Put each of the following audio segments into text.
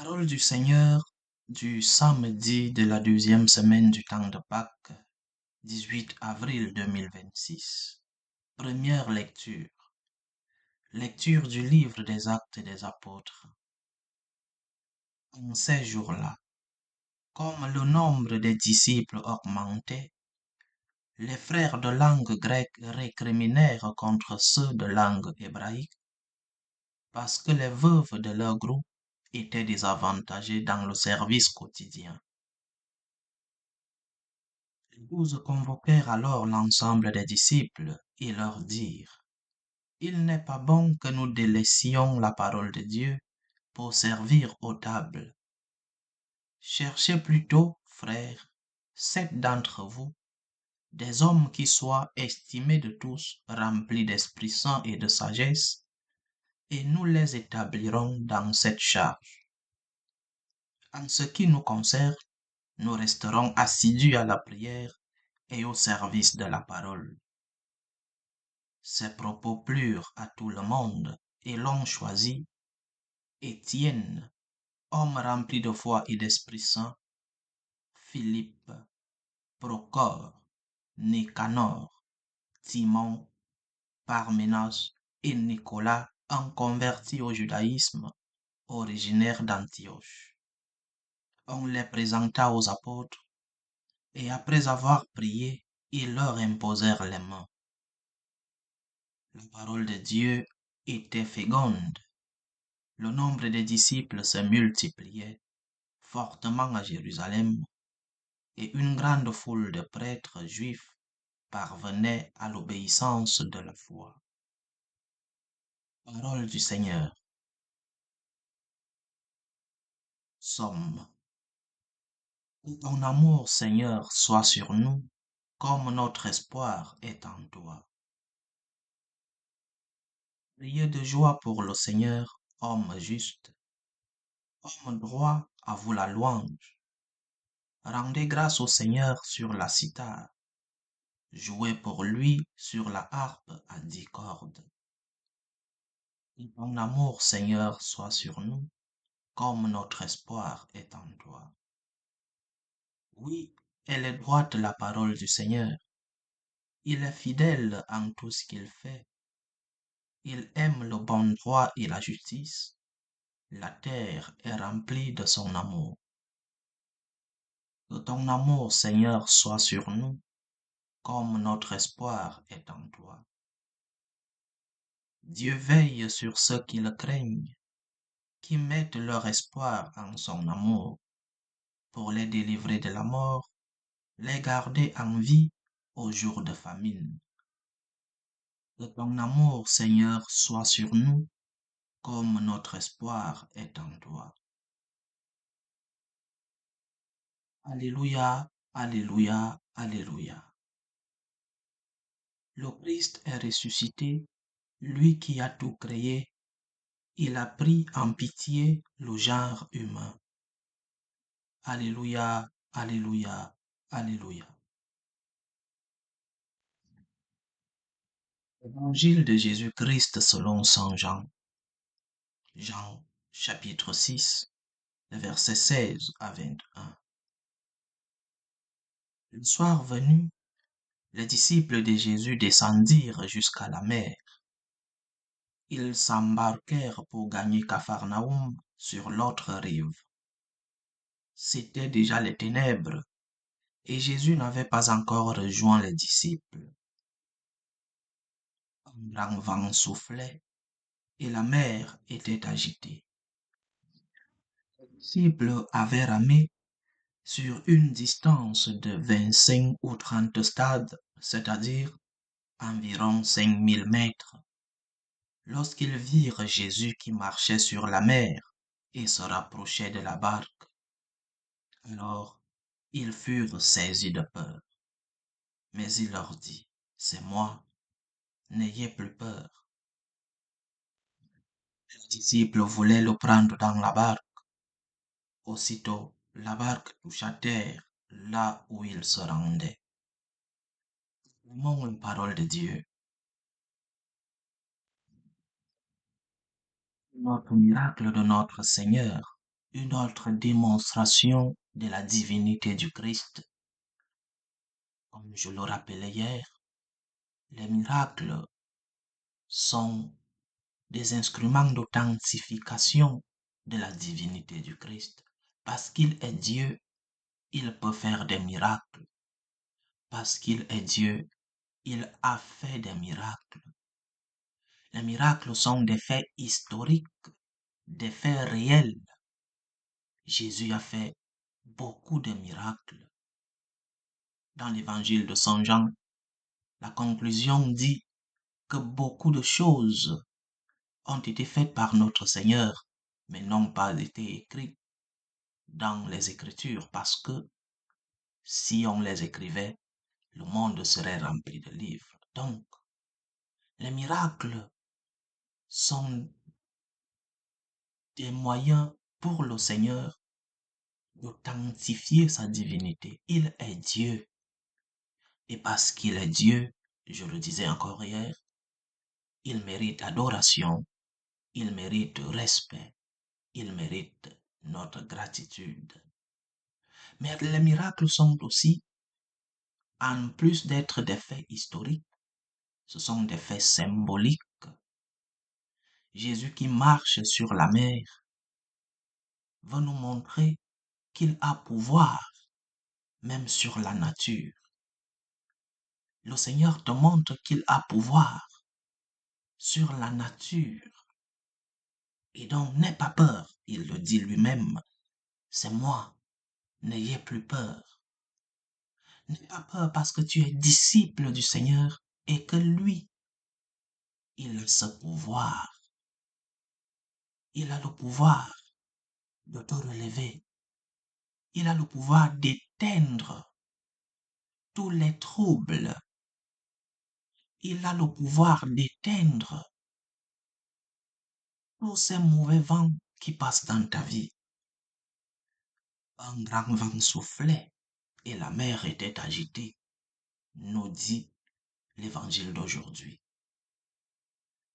Parole du Seigneur du samedi de la deuxième semaine du temps de Pâques, 18 avril 2026. Première lecture. Lecture du livre des Actes des Apôtres. En ces jours-là, comme le nombre des disciples augmentait, les frères de langue grecque récriminèrent contre ceux de langue hébraïque parce que les veuves de leur groupe étaient désavantagées dans le service quotidien. Les 12 convoquèrent alors l'ensemble des disciples et leur dirent, il n'est pas bon que nous délaissions la parole de Dieu pour servir aux tables. Cherchez plutôt, frères, 7 d'entre vous, des hommes qui soient estimés de tous, remplis d'Esprit Saint et de sagesse, et nous les établirons dans cette charge. En ce qui nous concerne, nous resterons assidus à la prière et au service de la parole. Ces propos plurent à tout le monde et l'on choisit Étienne, homme rempli de foi et d'Esprit Saint, Philippe, Procore, Nicanor, Timon, Parménas et Nicolas, un converti au judaïsme, originaire d'Antioche. On les présenta aux apôtres et après avoir prié, ils leur imposèrent les mains. La parole de Dieu était féconde. Le nombre des disciples se multipliait fortement à Jérusalem et une grande foule de prêtres juifs parvenait à l'obéissance de la foi. Parole du Seigneur. Somme. Que ton amour, Seigneur, soit sur nous, comme notre espoir est en toi. Priez de joie pour le Seigneur, homme juste, homme droit, à vous la louange. Rendez grâce au Seigneur sur la cithare. Jouez pour lui sur la harpe à 10 cordes. Que ton amour, Seigneur, soit sur nous, comme notre espoir est en toi. Oui, elle est droite la parole du Seigneur. Il est fidèle en tout ce qu'il fait. Il aime le bon droit et la justice. La terre est remplie de son amour. Que ton amour, Seigneur, soit sur nous, comme notre espoir est en toi. Dieu veille sur ceux qui le craignent, qui mettent leur espoir en son amour, pour les délivrer de la mort, les garder en vie au jour de famine. Que ton amour, Seigneur, soit sur nous, comme notre espoir est en toi. Alléluia, Alléluia, Alléluia. Le Christ est ressuscité, lui qui a tout créé, il a pris en pitié le genre humain. Alléluia, Alléluia, Alléluia. Évangile de Jésus-Christ selon Saint Jean. Jean chapitre 6, versets 16 à 21. Le soir venu, les disciples de Jésus descendirent jusqu'à la mer. Ils s'embarquèrent pour gagner Capharnaüm sur l'autre rive. C'étaient déjà les ténèbres et Jésus n'avait pas encore rejoint les disciples. Un grand vent soufflait et la mer était agitée. Les disciples avaient ramé sur une distance de 25 ou 30 stades, c'est-à-dire environ 5000 mètres, lorsqu'ils virent Jésus qui marchait sur la mer et se rapprochait de la barque. Alors, ils furent saisis de peur. Mais il leur dit, c'est moi, n'ayez plus peur. Les disciples voulaient le prendre dans la barque. Aussitôt, la barque toucha terre là où il se rendait. Acclamons la parole de Dieu. Notre miracle de notre Seigneur une autre démonstration de la divinité du Christ. Comme je le rappelais hier, les miracles sont des instruments d'authentification de la divinité du Christ. Parce qu'il est Dieu, il peut faire des miracles. Parce qu'il est Dieu, il a fait des miracles. Les miracles sont des faits historiques, des faits réels. Jésus a fait beaucoup de miracles. Dans l'évangile de Saint Jean, la conclusion dit que beaucoup de choses ont été faites par notre Seigneur, mais n'ont pas été écrites dans les Écritures parce que si on les écrivait, le monde serait rempli de livres. Donc, les miracles sont des moyens pour le Seigneur d'authentifier sa divinité. Il est Dieu. Et parce qu'il est Dieu, je le disais encore hier, il mérite adoration, il mérite respect, il mérite notre gratitude. Mais les miracles sont aussi, en plus d'être des faits historiques, ce sont des faits symboliques. Jésus qui marche sur la mer veut nous montrer qu'il a pouvoir même sur la nature. Le Seigneur te montre qu'il a pouvoir sur la nature. Et donc, n'aie pas peur, il le dit lui-même, c'est moi, n'ayez plus peur. N'aie pas peur parce que tu es disciple du Seigneur et que lui, il a ce pouvoir. Il a le pouvoir de te relever. Il a le pouvoir d'éteindre tous les troubles. Il a le pouvoir d'éteindre tous ces mauvais vents qui passent dans ta vie. Un grand vent soufflait et la mer était agitée, nous dit l'évangile d'aujourd'hui.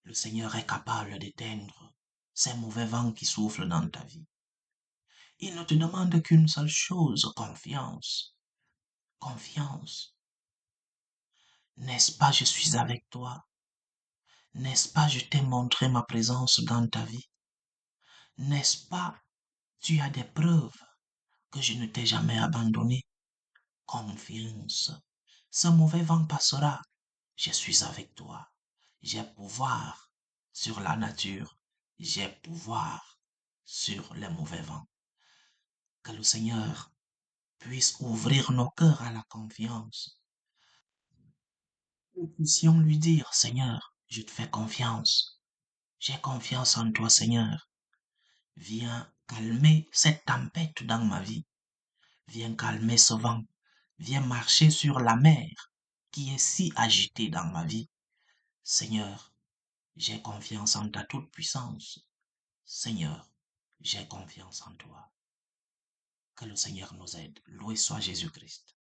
Le Seigneur est capable d'éteindre ces mauvais vents qui soufflent dans ta vie. Il ne te demande qu'une seule chose, confiance. Confiance. N'est-ce pas, je suis avec toi? N'est-ce pas, je t'ai montré ma présence dans ta vie? N'est-ce pas, tu as des preuves que je ne t'ai jamais abandonné? Confiance. Ce mauvais vent passera. Je suis avec toi. J'ai pouvoir sur la nature. J'ai pouvoir sur les mauvais vents. Que le Seigneur puisse ouvrir nos cœurs à la confiance. Nous puissions lui dire, Seigneur, je te fais confiance. J'ai confiance en toi, Seigneur. Viens calmer cette tempête dans ma vie. Viens calmer ce vent. Viens marcher sur la mer qui est si agitée dans ma vie. Seigneur, j'ai confiance en ta toute-puissance. Seigneur, j'ai confiance en toi. Que le Seigneur nous aide. Loué soit Jésus-Christ.